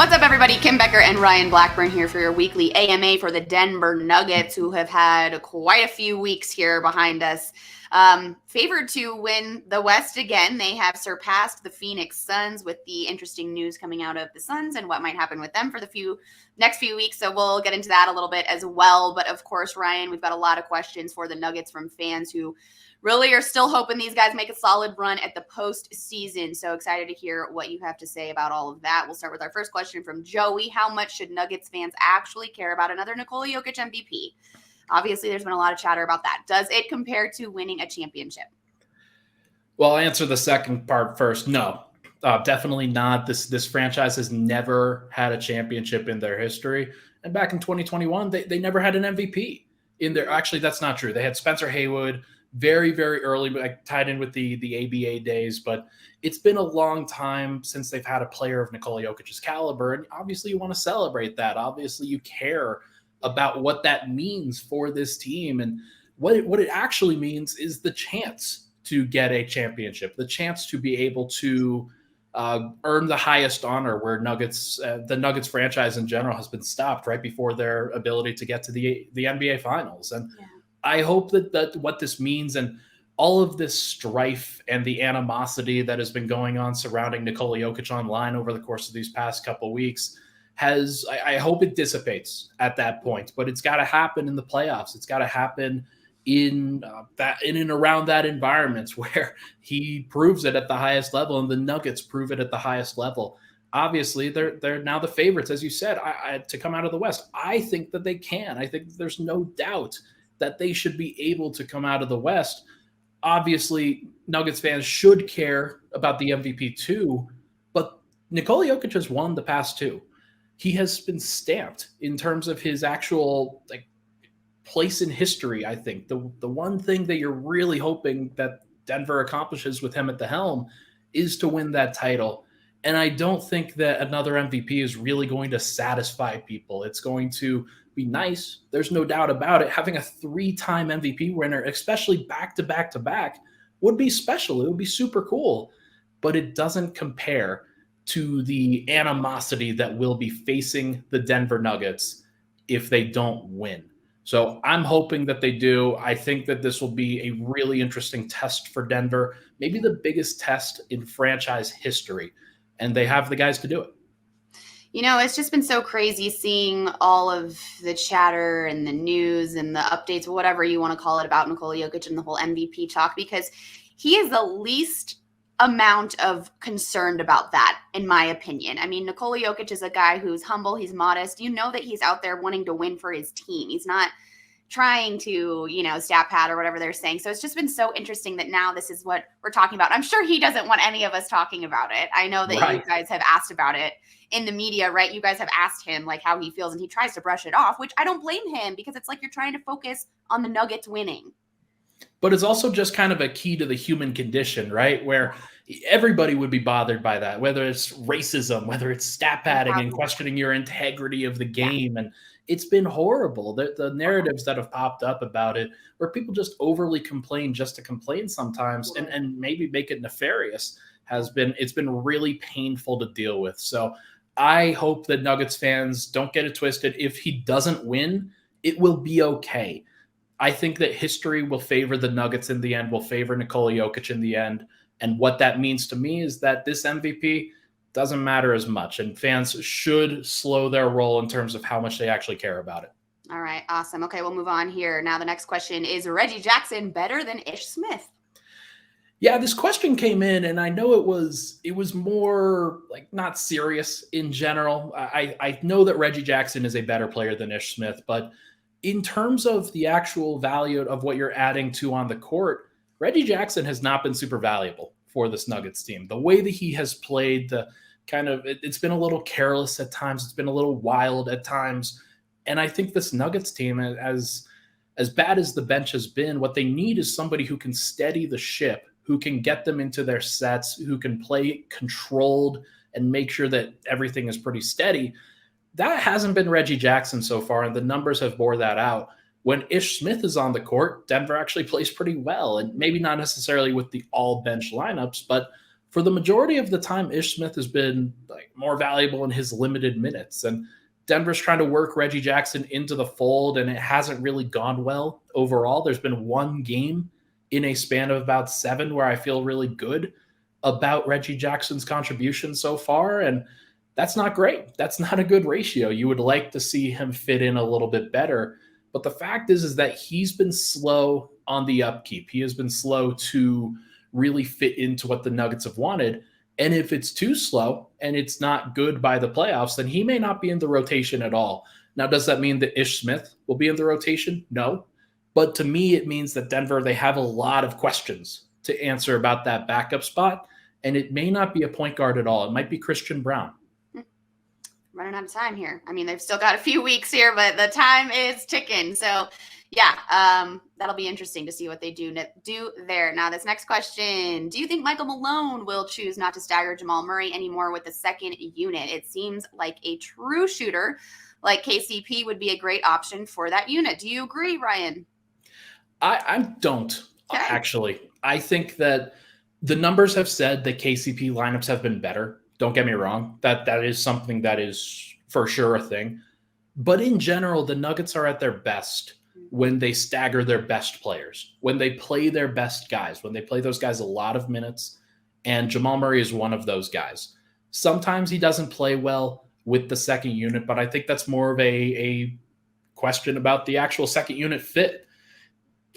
What's up, everybody? Kim Becker and Ryan Blackburn here for your weekly AMA for the Denver Nuggets, who have had quite a few weeks here behind us. Favored to win the West again. They have surpassed the Phoenix Suns with the interesting news coming out of the Suns and what might happen with them for the next few weeks. So we'll get into that a little bit as well. But of course, Ryan, we've got a lot of questions for the Nuggets from fans who really are still hoping these guys make a solid run at the postseason. So excited to hear what you have to say about all of that. We'll start with our first question from Joey. How much should Nuggets fans actually care about another Nikola Jokic MVP? Obviously, there's been a lot of chatter about that. Does it compare to winning a championship? Well, I'll answer the second part first. No, definitely not. This franchise has never had a championship in their history. And back in 2021, they never had an MVP in there. Actually, that's not true. They had Spencer Haywood very, very early, like, tied in with the ABA days. But it's been a long time since they've had a player of Nikola Jokic's caliber. And obviously, you want to celebrate that. Obviously, you care about what that means for this team. And what it actually means is the chance to get a championship, the chance to be able to earn the highest honor, where the Nuggets franchise in general has been stopped right before their ability to get to the NBA Finals. And I hope that what this means, and all of this strife and the animosity that has been going on surrounding Nikola Jokic online over the course of these past couple of weeks, I hope it dissipates at that point. But it's got to happen in the playoffs. It's got to happen in and around that environment where he proves it at the highest level and the Nuggets prove it at the highest level. Obviously, they're now the favorites, as you said, to come out of the West. I think that they can. I think there's no doubt that they should be able to come out of the West. Obviously, Nuggets fans should care about the MVP too, but Nikola Jokic has won the past two. He has been stamped in terms of his actual place in history. I think the one thing that you're really hoping that Denver accomplishes with him at the helm is to win that title. And I don't think that another MVP is really going to satisfy people. It's going to be nice. There's no doubt about it. Having a 3-time MVP winner, especially back to back to back, would be special. It would be super cool, but it doesn't compare to the animosity that will be facing the Denver Nuggets if they don't win. So I'm hoping that they do. I think that this will be a really interesting test for Denver, maybe the biggest test in franchise history, and they have the guys to do it. You know, it's just been so crazy seeing all of the chatter and the news and the updates, whatever you want to call it, about Nikola Jokic and the whole MVP talk, because he is the least amount of concerned about that, in my opinion. I mean, Nikola Jokic is a guy who's humble, he's modest. You know that he's out there wanting to win for his team. He's not trying to, stat pad or whatever they're saying. So it's just been so interesting that now this is what we're talking about. I'm sure he doesn't want any of us talking about it. I know that You guys have asked about it in the media, right? You guys have asked him how he feels, and he tries to brush it off, which I don't blame him, because it's like you're trying to focus on the Nuggets winning. But it's also just kind of a key to the human condition, right? Where everybody would be bothered by that, whether it's racism, whether it's stat padding and questioning your integrity of the game. And it's been horrible. The narratives that have popped up about it, where people just overly complain just to complain sometimes and maybe make it nefarious, it's been really painful to deal with. So I hope that Nuggets fans don't get it twisted. If he doesn't win, it will be okay. I think that history will favor the Nuggets in the end, will favor Nikola Jokic in the end. And what that means to me is that this MVP doesn't matter as much, and fans should slow their roll in terms of how much they actually care about it. All right, awesome. Okay, we'll move on here. Now the next question is, Reggie Jackson better than Ish Smith? Yeah, this question came in, and I know it was more not serious in general. I know that Reggie Jackson is a better player than Ish Smith, but in terms of the actual value of what you're adding to on the court, Reggie Jackson has not been super valuable for this Nuggets team. The way that he has played, it's been a little careless at times. It's been a little wild at times. And I think this Nuggets team, as bad as the bench has been, what they need is somebody who can steady the ship, who can get them into their sets, who can play controlled and make sure that everything is pretty steady. That hasn't been Reggie Jackson so far, and the numbers have bore that out. When Ish Smith is on the court, Denver actually plays pretty well, and maybe not necessarily with the all-bench lineups, but for the majority of the time, Ish Smith has been like more valuable in his limited minutes. And Denver's trying to work Reggie Jackson into the fold, and it hasn't really gone well overall. There's been one game in a span of about 7 where I feel really good about Reggie Jackson's contribution so far. And that's not great. That's not a good ratio. You would like to see him fit in a little bit better. But the fact is that he's been slow on the upkeep. He has been slow to really fit into what the Nuggets have wanted. And if it's too slow and it's not good by the playoffs, then he may not be in the rotation at all. Now, does that mean that Ish Smith will be in the rotation? No. But to me, it means that Denver, they have a lot of questions to answer about that backup spot. And it may not be a point guard at all. It might be Christian Braun. Running out of time here. I mean, they've still got a few weeks here, but the time is ticking. So yeah, that'll be interesting to see what they do there. Now, this next question, do you think Michael Malone will choose not to stagger Jamal Murray anymore with the second unit? It seems like a true shooter like KCP would be a great option for that unit. Do you agree, Ryan? I don't, actually. I think that the numbers have said that KCP lineups have been better. Don't get me wrong. That is something that is for sure a thing. But in general, the Nuggets are at their best when they stagger their best players, when they play their best guys, when they play those guys a lot of minutes. And Jamal Murray is one of those guys. Sometimes he doesn't play well with the second unit, but I think that's more of a question about the actual second unit fit.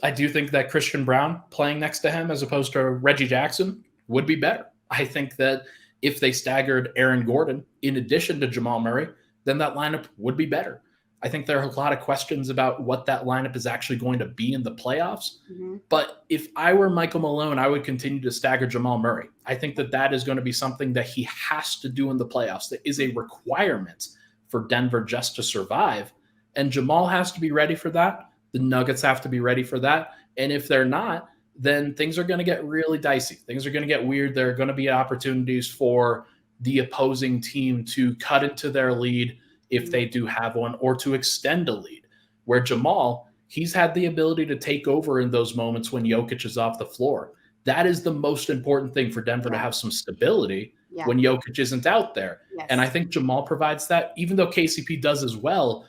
I do think that Christian Braun playing next to him as opposed to Reggie Jackson would be better. I think that if they staggered Aaron Gordon in addition to Jamal Murray, then that lineup would be better. I think there are a lot of questions about what that lineup is actually going to be in the playoffs. Mm-hmm. But if I were Michael Malone, I would continue to stagger Jamal Murray. I think that is going to be something that he has to do in the playoffs. That is a requirement for Denver just to survive. And Jamal has to be ready for that. The Nuggets have to be ready for that. And if they're not, then things are going to get really dicey. Things are going to get weird. There are going to be opportunities for the opposing team to cut into their lead if they do have one, or to extend a lead. Where Jamal, he's had the ability to take over in those moments when Jokic is off the floor. That is the most important thing for Denver to have some stability when Jokic isn't out there. Yes. And I think Jamal provides that, even though KCP does as well.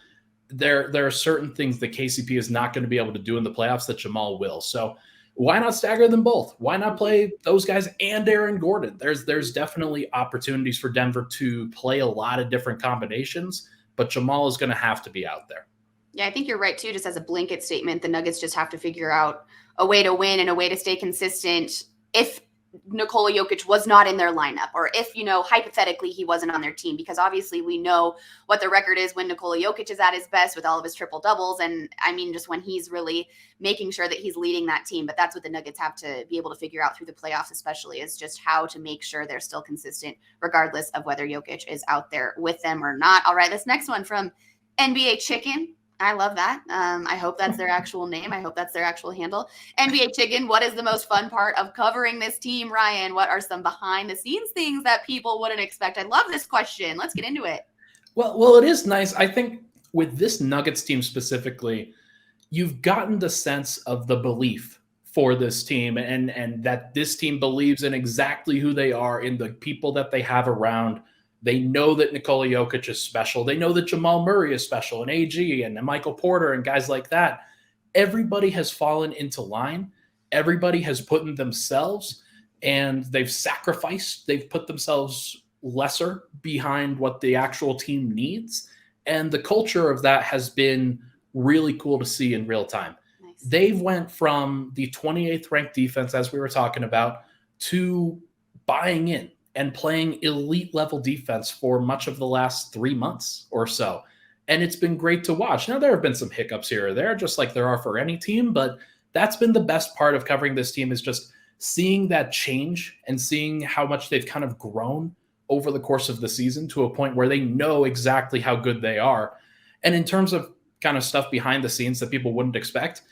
There are certain things that KCP is not going to be able to do in the playoffs that Jamal will. So why not stagger them both? Why not play those guys and Aaron Gordon? There's definitely opportunities for Denver to play a lot of different combinations, but Jamal is going to have to be out there. Yeah, I think you're right, too. Just as a blanket statement, the Nuggets just have to figure out a way to win and a way to stay consistent if Nikola Jokic was not in their lineup, or if, hypothetically he wasn't on their team, because obviously we know what the record is when Nikola Jokic is at his best with all of his triple doubles. And I mean, just when he's really making sure that he's leading that team. But that's what the Nuggets have to be able to figure out through the playoffs, especially, is just how to make sure they're still consistent, regardless of whether Jokic is out there with them or not. All right, this next one from NBA Chicken. I love that. I hope that's their actual name. I hope that's their actual handle. NBA Chicken, what is the most fun part of covering this team, Ryan? What are some behind-the-scenes things that people wouldn't expect? I love this question. Let's get into it. Well, it is nice. I think with this Nuggets team specifically, you've gotten the sense of the belief for this team and that this team believes in exactly who they are, in the people that they have around. They know that Nikola Jokic is special. They know that Jamal Murray is special, and AG and Michael Porter and guys like that. Everybody has fallen into line. Everybody has put in themselves, and they've sacrificed. They've put themselves lesser behind what the actual team needs. And the culture of that has been really cool to see in real time. Nice. They've went from the 28th ranked defense, as we were talking about, to buying in and playing elite level defense for much of the last 3 months or so. And it's been great to watch. Now, there have been some hiccups here or there, just like there are for any team, but that's been the best part of covering this team, is just seeing that change and seeing how much they've kind of grown over the course of the season to a point where they know exactly how good they are. And in terms of kind of stuff behind the scenes that people wouldn't expect,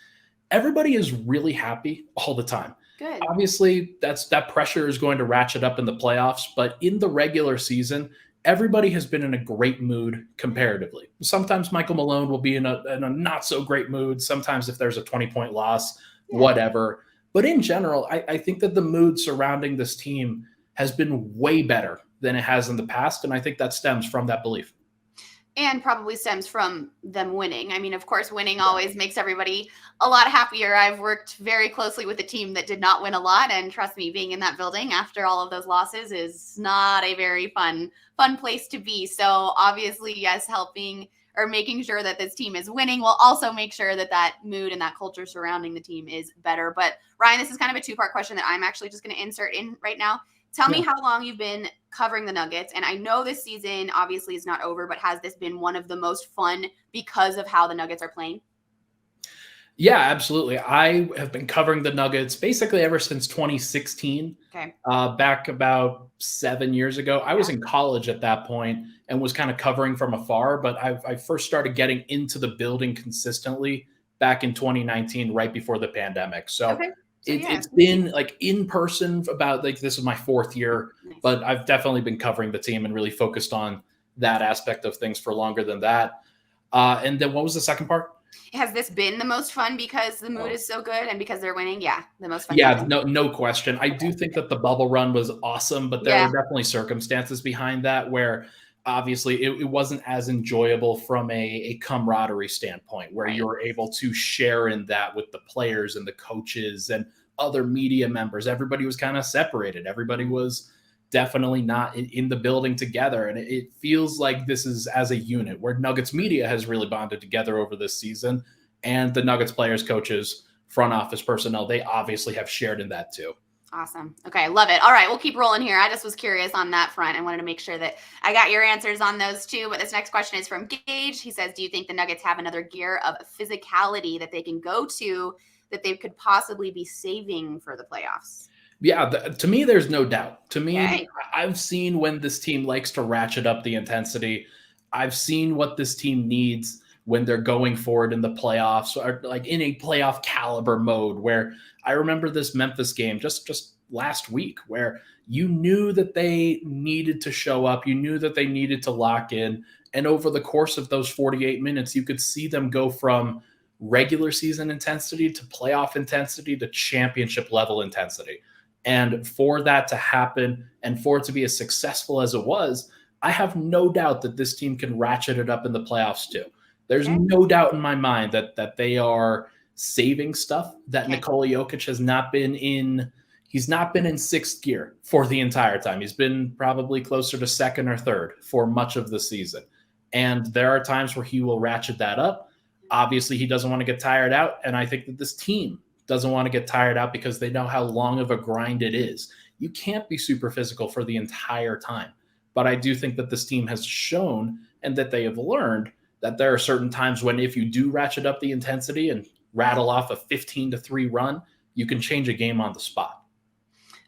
everybody is really happy all the time. Good. Obviously, that pressure is going to ratchet up in the playoffs, but in the regular season, everybody has been in a great mood comparatively. Sometimes Michael Malone will be in a not so great mood. Sometimes if there's a 20-point loss, whatever. But in general, I think that the mood surrounding this team has been way better than it has in the past. And I think that stems from that belief. And probably stems from them winning. I mean, of course, winning always makes everybody a lot happier. I've worked very closely with a team that did not win a lot. And trust me, being in that building after all of those losses is not a very fun place to be. So obviously, yes, helping or making sure that this team is winning will also make sure that that mood and that culture surrounding the team is better. But Ryan, this is kind of a two-part question that I'm actually just going to insert in right now. Tell me how long you've been covering the Nuggets. And I know this season obviously is not over, but has this been one of the most fun because of how the Nuggets are playing? Yeah, absolutely. I have been covering the Nuggets basically ever since 2016. Okay. Back about 7 years ago. I was in college at that point and was kind of covering from afar, but I first started getting into the building consistently back in 2019, right before the pandemic. So it's been like in person about like this is my fourth year, but I've definitely been covering the team and really focused on that aspect of things for longer than that. And then what was the second part? Has this been the most fun because the mood is so good and because they're winning? Yeah, the most fun. Yeah, no question. I do think that the bubble run was awesome, but there were definitely circumstances behind that where obviously it wasn't as enjoyable from a camaraderie standpoint where you were able to share in that with the players and the coaches and other media members. Everybody was kind of separated. Everybody was definitely not in the building together. And it feels like this is as a unit where Nuggets media has really bonded together over this season, and the Nuggets players, coaches, front office personnel, they obviously have shared in that too. Awesome. Okay, love it. All right, we'll keep rolling here. I just was curious on that front and wanted to make sure that I got your answers on those too. But this next question is from Gage. He says, do you think the Nuggets have another gear of physicality that they can go to that they could possibly be saving for the playoffs? Yeah, to me, there's no doubt. To me, I've seen when this team likes to ratchet up the intensity. I've seen what this team needs when they're going forward in the playoffs, or like in a playoff caliber mode, where I remember this Memphis game just last week where you knew that they needed to show up. You knew that they needed to lock in. And over the course of those 48 minutes, you could see them go from regular season intensity to playoff intensity to championship level intensity. And for that to happen and for it to be as successful as it was, I have no doubt that this team can ratchet it up in the playoffs too. There's no doubt in my mind that they are saving stuff that Nikola Jokic has not been in. He's not been in sixth gear for the entire time. He's been probably closer to second or third for much of the season. And there are times where he will ratchet that up. Obviously, he doesn't want to get tired out. And I think that this team doesn't want to get tired out because they know how long of a grind it is. You can't be super physical for the entire time. But I do think that this team has shown and that they have learned that there are certain times when if you do ratchet up the intensity and rattle off a 15-3 run, you can change a game on the spot.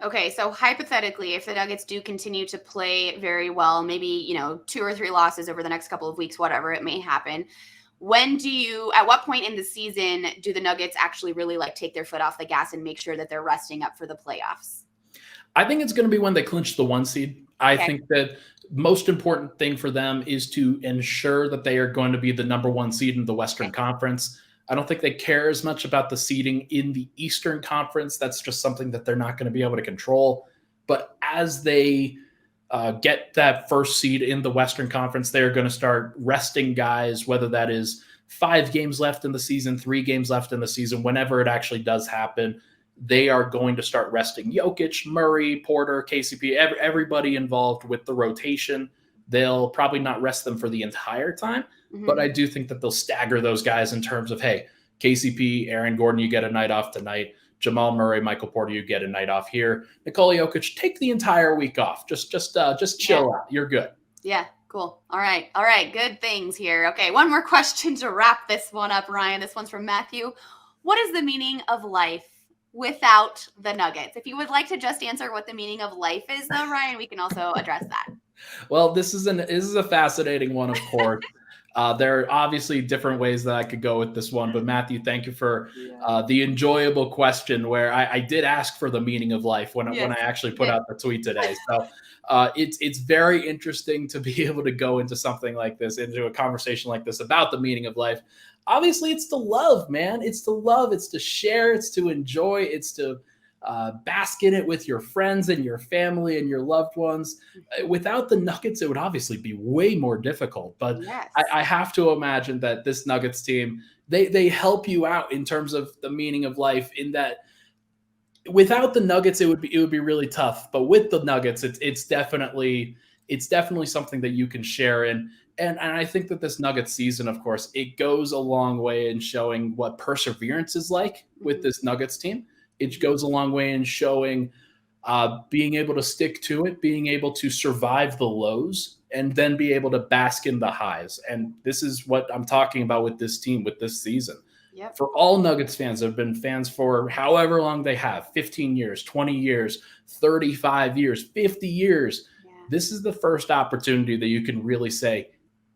Okay, so hypothetically, if the Nuggets do continue to play very well, maybe, 2 or 3 losses over the next couple of weeks, whatever it may happen, at what point in the season do the Nuggets actually really take their foot off the gas and make sure that they're resting up for the playoffs? I think it's going to be when they clinch the 1 seed. I think that most important thing for them is to ensure that they are going to be the number 1 seed in the Western Conference. I don't think they care as much about the seeding in the Eastern Conference. That's just something that they're not going to be able to control. But as they get that first seed in the Western Conference, they're going to start resting guys, whether that is 5 games left in the season, 3 games left in the season, whenever it actually does happen. They are going to start resting Jokic, Murray, Porter, KCP, everybody involved with the rotation. They'll probably not rest them for the entire time, but I do think that they'll stagger those guys in terms of, hey, KCP, Aaron Gordon, you get a night off tonight. Jamal Murray, Michael Porter, you get a night off here. Nikola Jokic, take the entire week off. Just chill out. You're good. Yeah, cool. All right. Good things here. Okay, one more question to wrap this one up, Ryan. This one's from Matthew. What is the meaning of life without the Nuggets? If you would like to just answer what the meaning of life is, though, Ryan, we can also address that. Well, this is a fascinating one, of course. There are obviously different ways that I could go with this one, but Matthew, thank you for the enjoyable question where I did ask for the meaning of life when I actually put out the tweet today. So it's very interesting to be able to go into something like this, into a conversation like this about the meaning of life. Obviously, it's to love, man. It's to love. It's to share. It's to enjoy. It's to bask in it with your friends and your family and your loved ones. Without the Nuggets, it would obviously be way more difficult. But Yes. I have to imagine that this Nuggets team, they help you out in terms of the meaning of life, in that without the Nuggets, it would be really tough. But with the Nuggets, it's definitely something that you can share in. And I think that this Nuggets season, of course, it goes a long way in showing what perseverance is like with this Nuggets team. It goes a long way in showing being able to stick to it, being able to survive the lows, and then be able to bask in the highs. And this is what I'm talking about with this team, with this season. Yep. For all Nuggets fans that have been fans for however long they have, 15 years, 20 years, 35 years, 50 years, this is the first opportunity that you can really say,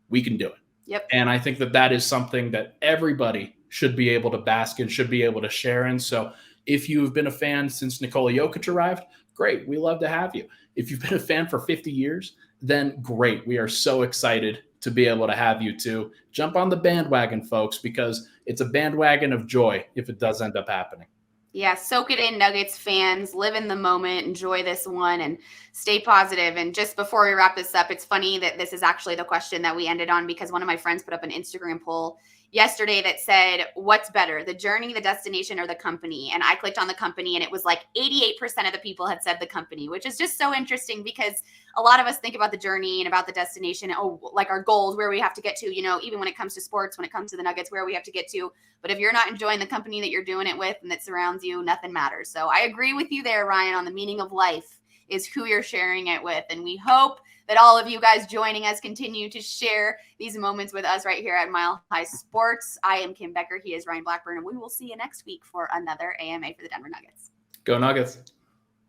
we can do it. Yep. And I think that that is something that everybody should be able to bask in, should be able to share in. So if you've been a fan since Nikola Jokic arrived, great. We love to have you. If you've been a fan for 50 years, then great. We are so excited to be able to have you too. Jump on the bandwagon, folks, because it's a bandwagon of joy if it does end up happening. Yeah, soak it in, Nuggets fans. Live in the moment. Enjoy this one and stay positive. And just before we wrap this up, it's funny that this is actually the question that we ended on, because one of my friends put up an Instagram poll yesterday that said, what's better, the journey, the destination, or the company? And I clicked on the company, and it was like 88% of the people had said the company, which is just so interesting, because a lot of us think about the journey and about the destination, like our goals, where we have to get to, even when it comes to sports, when it comes to the Nuggets, where we have to get to. But if you're not enjoying the company that you're doing it with and that surrounds you, nothing matters. So I agree with you there, Ryan, on the meaning of life is who you're sharing it with. And we hope that all of you guys joining us continue to share these moments with us right here at Mile High Sports. I am Kim Becker. He is Ryan Blackburn. And we will see you next week for another AMA for the Denver Nuggets. Go Nuggets.